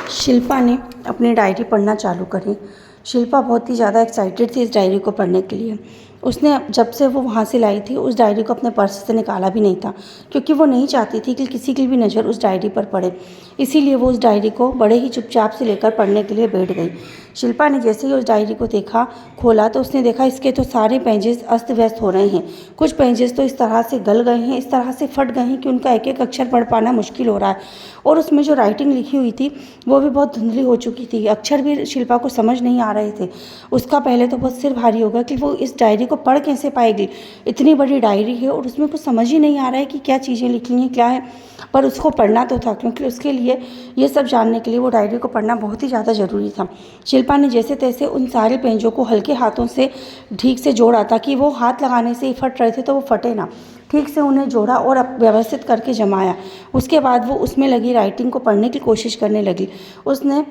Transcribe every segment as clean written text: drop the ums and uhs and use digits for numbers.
शिल्पा ने अपनी डायरी पढ़ना चालू करी। शिल्पा बहुत ही ज़्यादा एक्साइटेड थी इस डायरी को पढ़ने के लिए। उसने जब से वो वहाँ से लाई थी उस डायरी को अपने पर्स से निकाला भी नहीं था, क्योंकि वो नहीं चाहती थी कि किसी की भी नज़र उस डायरी पर पड़े। इसीलिए वो उस डायरी को बड़े ही चुपचाप से लेकर पढ़ने के लिए बैठ गई। शिल्पा ने जैसे ही उस डायरी को खोला तो उसने देखा इसके तो सारे पेजेस अस्त व्यस्त हो रहे हैं। कुछ पेजेस तो इस तरह से गल गए हैं, इस तरह से फट गए हैं कि उनका एक एक अक्षर पढ़ पाना मुश्किल हो रहा है। और उसमें जो राइटिंग लिखी हुई थी वो भी बहुत धुंधली हो चुकी थी। अक्षर भी शिल्पा को समझ नहीं आ रहे थे। उसका पहले तो बहुत सिर भारी होगा कि वो इस डायरी को पढ़ कैसे पाएगी। इतनी बड़ी डायरी है और उसमें कुछ समझ ही नहीं आ रहा है कि क्या चीज़ें लिखनी है, क्या है। पर उसको पढ़ना तो था, क्योंकि उसके लिए ये सब जानने के लिए वो डायरी को पढ़ना बहुत ही ज़्यादा ज़रूरी था। शिल्पा ने जैसे तैसे उन सारे पेजों को हल्के हाथों से ठीक से जोड़ा, ताकि वो हाथ लगाने से ही फट रहे थे तो वो फटे ना। ठीक से उन्हें जोड़ा और व्यवस्थित करके जमाया। उसके बाद वो उसमें लगी राइटिंग को पढ़ने की कोशिश करने लगी। उसने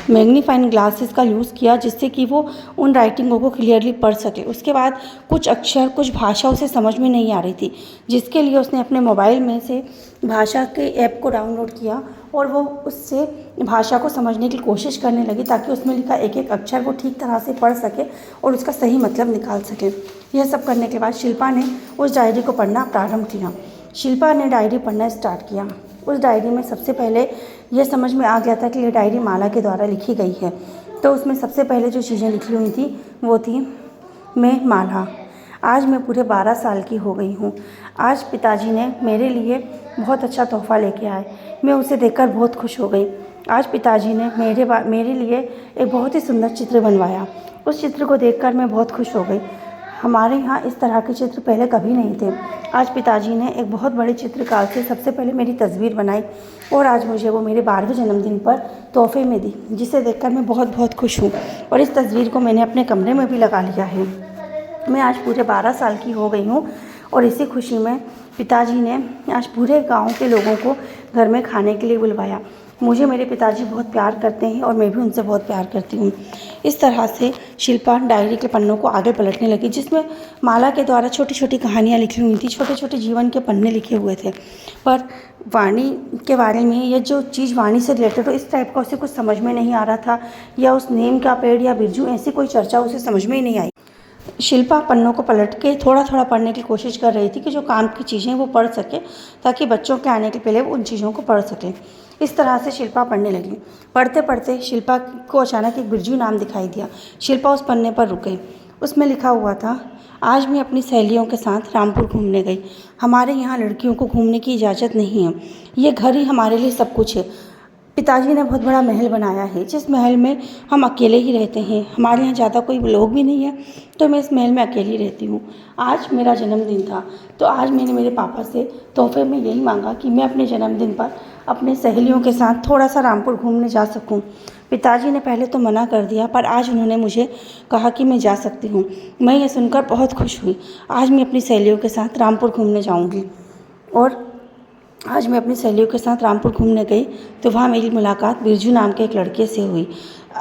मैग्नीफाइंग ग्लासेस का यूज़ किया, जिससे कि वो उन राइटिंगों को क्लियरली पढ़ सके। उसके बाद कुछ अक्षर, कुछ भाषा उसे समझ में नहीं आ रही थी, जिसके लिए उसने अपने मोबाइल में से भाषा के ऐप को डाउनलोड किया और वो उससे भाषा को समझने की कोशिश करने लगी, ताकि उसमें लिखा एक एक अक्षर वो ठीक तरह से पढ़ सके और उसका सही मतलब निकाल सके। यह सब करने के बाद शिल्पा ने उस डायरी को पढ़ना प्रारंभ किया। शिल्पा ने डायरी पढ़ना स्टार्ट किया। उस डायरी में सबसे पहले यह समझ में आ गया था कि यह डायरी माला के द्वारा लिखी गई है। तो उसमें सबसे पहले जो चीज़ें लिखी हुई थी वो थी, मैं माला, आज मैं पूरे 12 साल की हो गई हूँ। आज पिताजी ने मेरे लिए बहुत अच्छा तोहफ़ा लेके आए। मैं उसे देखकर बहुत खुश हो गई। आज पिताजी ने मेरे लिए एक बहुत ही सुंदर चित्र बनवाया। उस चित्र को देखकर मैं बहुत खुश हो गई। हमारे यहाँ इस तरह के चित्र पहले कभी नहीं थे। आज पिताजी ने एक बहुत बड़े चित्रकार से सबसे पहले मेरी तस्वीर बनाई और आज मुझे वो मेरे 12वें जन्मदिन पर तोहफे में दी, जिसे देखकर मैं बहुत बहुत खुश हूँ। और इस तस्वीर को मैंने अपने कमरे में भी लगा लिया है। मैं आज पूरे 12 साल की हो गई हूँ और इसी खुशी में पिताजी ने आज पूरे गाँव के लोगों को घर में खाने के लिए बुलवाया। मुझे मेरे पिताजी बहुत प्यार करते हैं और मैं भी उनसे बहुत प्यार करती हूँ। इस तरह से शिल्पा डायरी के पन्नों को आगे पलटने लगी, जिसमें माला के द्वारा छोटी छोटी कहानियाँ लिखी हुई थी, छोटे छोटे जीवन के पन्ने लिखे हुए थे। पर वाणी के बारे में, ये जो चीज़ वाणी से रिलेटेड हो, इस टाइप का उसे कुछ समझ में नहीं आ रहा था, या उस नीम का पेड़ या बिरजू ऐसी कोई चर्चा उसे समझ में ही नहीं आई। शिल्पा पन्नों को पलट के थोड़ा थोड़ा पढ़ने की कोशिश कर रही थी कि जो काम की चीज़ें वो पढ़ सके, ताकि बच्चों के आने के पहले वो उन चीज़ों को पढ़ सके। इस तरह से शिल्पा पढ़ने लगी। पढ़ते पढ़ते शिल्पा को अचानक एक बिरजू नाम दिखाई दिया। शिल्पा उस पन्ने पर रुक गई। उसमें लिखा हुआ था, आज मैं अपनी सहेलियों के साथ रामपुर घूमने गई। हमारे यहाँ लड़कियों को घूमने की इजाज़त नहीं है। ये घर ही हमारे लिए सब कुछ है। पिताजी ने बहुत बड़ा महल बनाया है, जिस महल में हम अकेले ही रहते हैं। हमारे यहाँ ज़्यादा कोई लोग भी नहीं है, तो मैं इस महल में अकेली रहती हूँ। आज मेरा जन्मदिन था, तो आज मैंने मेरे पापा से तोहफे में यही मांगा कि मैं अपने जन्मदिन पर अपने सहेलियों के साथ थोड़ा सा रामपुर घूमने जा सकूँ। पिताजी ने पहले तो मना कर दिया, पर आज उन्होंने मुझे कहा कि मैं जा सकती हूँ। मैं ये सुनकर बहुत खुश हुई। आज मैं अपनी सहेलियों के साथ रामपुर घूमने जाऊँगी। और आज मैं अपनी सहेलियों के साथ रामपुर घूमने गई तो वहाँ मेरी मुलाकात बिरजू नाम के एक लड़के से हुई।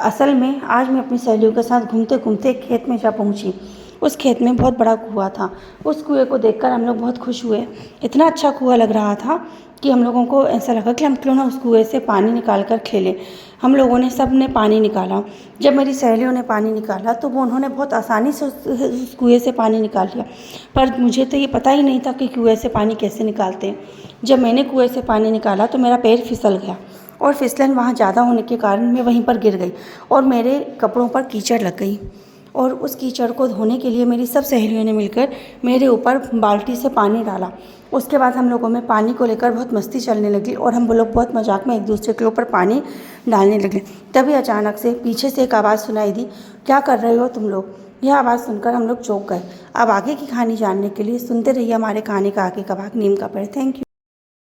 असल में आज मैं अपनी सहेलियों के साथ घूमते घूमते एक खेत में जा पहुँची। उस खेत में बहुत बड़ा कुआं था। उस कुएं को देखकर हम लोग बहुत खुश हुए। इतना अच्छा कुआं लग रहा था कि हम लोगों को ऐसा लगा कि हम क्यों ना उस कुएं से पानी निकाल कर खेलें। हम लोगों ने सब ने पानी निकाला। जब मेरी सहेलियों ने पानी निकाला तो उन्होंने बहुत आसानी से उस कुएं से पानी निकाल लिया, पर मुझे तो ये पता ही नहीं था कि कुएं से पानी कैसे निकालते हैं। जब मैंने कुएं से पानी निकाला तो मेरा पैर फिसल गया, और फिसलन वहाँ ज़्यादा होने के कारण मैं वहीं पर गिर गई और मेरे कपड़ों पर कीचड़ लग गई। और उस कीचड़ को धोने के लिए मेरी सब सहेलियों ने मिलकर मेरे ऊपर बाल्टी से पानी डाला। उसके बाद हम लोगों में पानी को लेकर बहुत मस्ती चलने लगी और हम लोग बहुत मजाक में एक दूसरे के ऊपर पानी डालने लगे। तभी अचानक से पीछे से एक आवाज़ सुनाई दी, क्या कर रहे हो तुम लोग? यह आवाज़ सुनकर हम लोग चौंक गए। अब आगे की कहानी जानने के लिए सुनते रहिए हमारे कहानी का आगे का भाग, नीम का पेड़। Thank you.